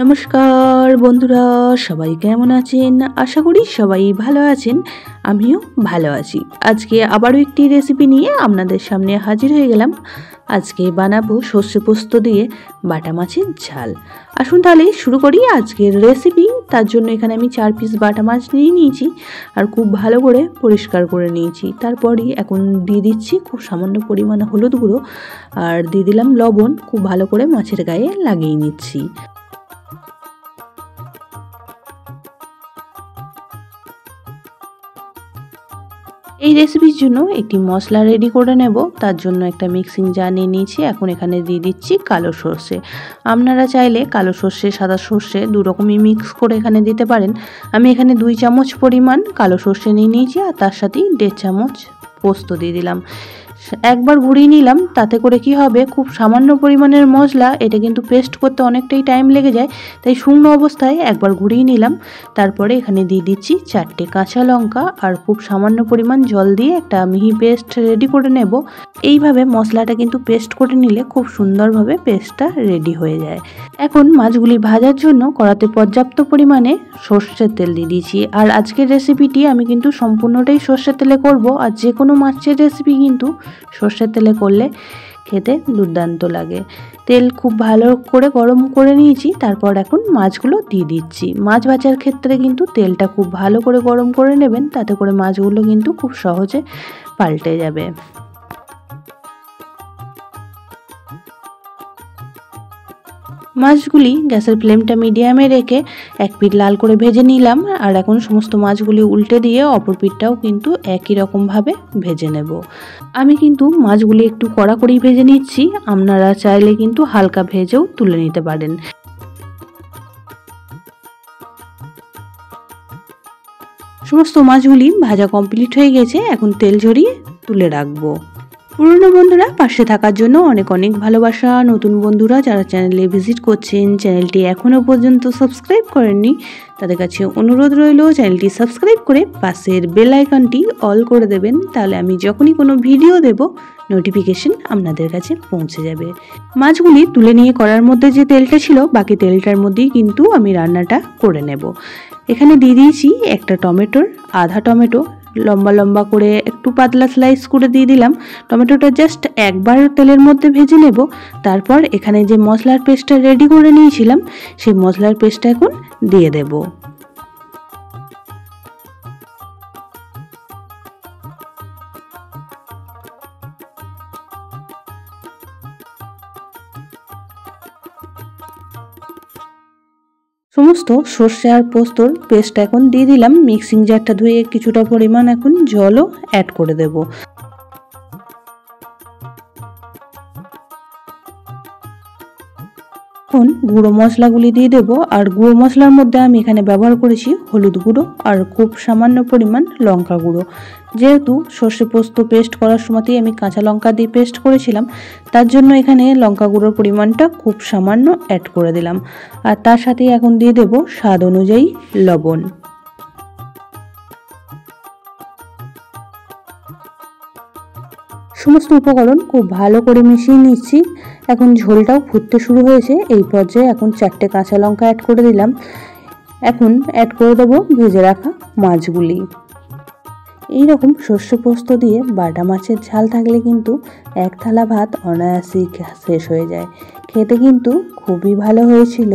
নমস্কার বন্ধুরা, সবাই কেমন আছেন? আশা করি সবাই ভালো আছেন। আমিও ভালো আছি। আজকে আবারও একটি রেসিপি নিয়ে আপনাদের সামনে হাজির হয়ে গেলাম। আজকে বানাবো সর্ষে পোস্ত দিয়ে বাটা মাছের ঝাল। আসুন তাহলে শুরু করি আজকের রেসিপি। তার জন্য এখানে আমি 4 পিস বাটা মাছ নিয়ে নিয়েছি আর খুব ভালো করে পরিষ্কার করে নিয়েছি। তারপরই এখন দিয়ে দিচ্ছি খুব সামান্য পরিমাণে হলুদ গুঁড়ো আর দিয়ে দিলাম লবণ। খুব ভালো করে মাছের গায়ে লাগিয়ে নিচ্ছি। এই রেসিপির জন্য একটি মশলা রেডি করে নেব। তার জন্য একটা মিক্সিং জার নিয়ে নিয়েছি। এখন এখানে দিয়ে দিচ্ছি কালো সর্ষে। আপনারা চাইলে কালো সর্ষে সাদা সর্ষে দু রকমই মিক্স করে এখানে দিতে পারেন। আমি এখানে 2 চামচ পরিমাণ কালো সর্ষে নিয়ে নিয়েছি আর তার সাথেই 1.5 চামচ পোস্ত দিয়ে দিলাম। একবার ঘুরিয়ে নিলাম। তাতে করে কি হবে, খুব সামান্য পরিমাণের মশলা, এটা কিন্তু পেস্ট করতে অনেকটাই টাইম লেগে যায়। তাই শুকনো অবস্থায় একবার ঘুরিয়ে নিলাম। তারপরে এখানে দিয়ে দিচ্ছি 4টে কাঁচা লঙ্কা আর খুব সামান্য পরিমাণ জল দিয়ে একটা মিহি পেস্ট রেডি করে নেব। এইভাবে মশলাটা কিন্তু পেস্ট করে নিলে খুব সুন্দরভাবে পেস্টটা রেডি হয়ে যায়। এখন মাছগুলি ভাজার জন্য কড়াতে পর্যাপ্ত পরিমাণে সর্ষের তেল দিয়ে দিয়েছি। আর আজকের রেসিপিটি আমি কিন্তু সম্পূর্ণটাই সর্ষের তেলে করব। আর যে কোনো মাছের রেসিপি কিন্তু সর্ষের তেলে করলে খেতে দুর্দান্ত লাগে। তেল খুব ভালো করে গরম করে নিয়েছি। তারপর এখন মাছগুলো দিয়ে দিচ্ছি। মাছ ভাজার ক্ষেত্রে কিন্তু তেলটা খুব ভালো করে গরম করে নেবেন, তাতে করে মাছগুলো কিন্তু খুব সহজে পাল্টে যাবে। মাছগুলি গ্যাসের ফ্লেমটা মিডিয়ামে রেখে এক পিঠ লাল করে ভেজে নিলাম। আর এখন সমস্ত মাছগুলি উল্টে দিয়ে অপর পিঠটাও কিন্তু একই রকমভাবে ভেজে নেব। আমি কিন্তু মাছগুলি একটু কড়া করেই ভেজে নিচ্ছি। আপনারা চাইলে কিন্তু হালকা ভেজেও তুলে নিতে পারেন। সমস্ত মাছগুলি ভাজা কমপ্লিট হয়ে গেছে। এখন তেল ঝরিয়ে তুলে রাখবো। পুরনো বন্ধুরা পাশে থাকার জন্য অনেক অনেক ভালোবাসা। নতুন বন্ধুরা যারা চ্যানেলে ভিজিট করছেন, চ্যানেলটি এখনও পর্যন্ত সাবস্ক্রাইব করেননি, তাদের কাছে অনুরোধ রইল চ্যানেলটি সাবস্ক্রাইব করে পাশের বেল আইকনটি অল করে দেবেন। তাহলে আমি যখনই কোনো ভিডিও দেব নোটিফিকেশন আপনাদের কাছে পৌঁছে যাবে। মাছগুলি তুলে নিয়ে করার মধ্যে যে তেলটা ছিল, বাকি তেলটার মধ্যেই কিন্তু আমি রান্নাটা করে নেব। এখানে দিয়ে দিয়েছি একটা টমেটোর আধা টমেটো লম্বা লম্বা করে একটু পাতলা স্লাইস করে দিয়ে দিলাম। টমেটোটা জাস্ট একবার তেলের মধ্যে ভেজে নেব। তারপর এখানে যে মশলার পেস্টটা রেডি করে নিয়েছিলাম, সেই মশলার পেস্টটা এখন দিয়ে দেব। সমস্ত সর্ষে আর পোস্তর পেস্ট এখন দিয়ে দিলাম। মিক্সিং জারটা ধুয়ে কিছুটা পরিমাণ এখন জলও অ্যাড করে দেব। এখন গুঁড়ো মশলাগুলি দিয়ে দেব। আর গুঁড়ো মশলার মধ্যে আমি এখানে ব্যবহার করেছি হলুদ গুঁড়ো আর খুব সামান্য পরিমাণ লঙ্কা গুঁড়ো। যেহেতু সর্ষে পোস্ত পেস্ট করার সময়তেই আমি কাঁচা লঙ্কা দিয়ে পেস্ট করেছিলাম, তার জন্য এখানে লঙ্কা গুঁড়োর পরিমাণটা খুব সামান্য অ্যাড করে দিলাম। আর তার সাথে এখন দিয়ে দেব স্বাদ অনুযায়ী লবণ। সমস্ত উপকরণ খুব ভালো করে মিশিয়ে নিচ্ছি। এখন ঝোলটাও ফুটতে শুরু হয়েছে। এই পর্যায়ে এখন 4টে কাঁচা লঙ্কা অ্যাড করে দিলাম। এখন অ্যাড করে দেবো ভেজে রাখা মাছগুলি। এইরকম সর্ষে পোস্ত দিয়ে বাটা মাছের ঝাল থাকলে কিন্তু এক থালা ভাত অনায়াসেই শেষ হয়ে যায়। খেতে কিন্তু খুবই ভালো হয়েছিল।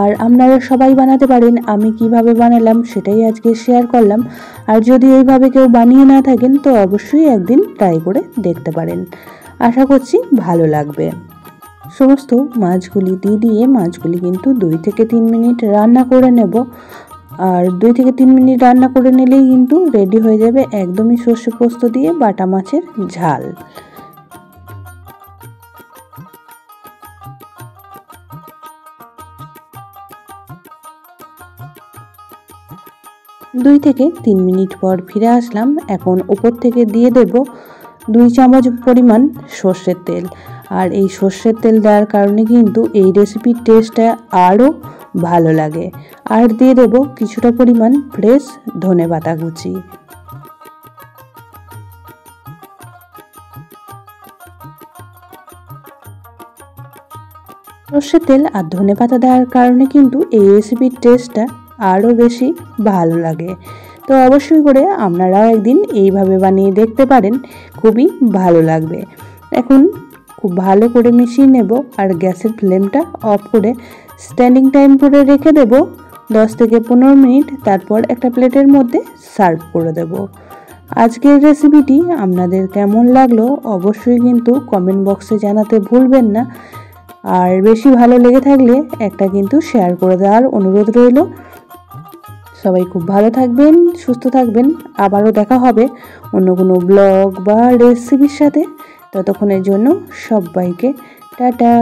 আর আপনারা সবাই বানাতে পারেন। আমি কিভাবে বানালাম সেটাই আজকে শেয়ার করলাম। আর যদি এইভাবে কেউ বানিয়ে না থাকেন তো অবশ্যই একদিন ট্রাই করে দেখতে পারেন। আশা করছি ভালো লাগবে। সমস্ত মাছগুলি দিয়ে মাছগুলি কিন্তু 2 থেকে 3 মিনিট রান্না করে নেব। আর 2 থেকে 3 মিনিট রান্না করে নিলেই কিন্তু রেডি হয়ে যাবে একদমই সর্ষে পোস্ত দিয়ে বাটা মাছের ঝাল। দুই থেকে 3 মিনিট পর ফিরে আসলাম। এখন উপর থেকে দিয়ে দেব 2 চামচ পরিমাণ সর্ষের তেল। আর এই সর্ষের তেল দেওয়ার কারণে কিন্তু এই রেসিপির টেস্টটা আরও ভালো লাগে। আর দিয়ে দেব কিছুটা পরিমাণ ফ্রেশ ধনেপাতা কুচি। সর্ষের তেল আর ধনেপাতা দেওয়ার কারণে কিন্তু এই রেসিপির টেস্টটা আরও বেশি ভালো লাগে। তো অবশ্যই করে আপনারাও একদিন এইভাবে বানিয়ে দেখতে পারেন, খুবই ভালো লাগবে। এখন খুব ভালো করে মিশিয়ে নেব আর গ্যাসের ফ্লেমটা অফ করে স্ট্যান্ডিং টাইম করে রেখে দেব 10 থেকে 15 মিনিট। তারপর একটা প্লেটের মধ্যে সার্ভ করে দেব। আজকের রেসিপিটি আপনাদের কেমন লাগলো অবশ্যই কিন্তু কমেন্ট বক্সে জানাতে ভুলবেন না। আর বেশি ভালো লেগে থাকলে একটা কিন্তু শেয়ার করে দেওয়ার অনুরোধ রইল। সবাই খুব ভালো থাকবেন, সুস্থ থাকবেন। আবারও দেখা হবে অন্য কোনো ব্লগ বা রেসিপির সাথে। ততক্ষণের জন্য সবাইকে টাটা।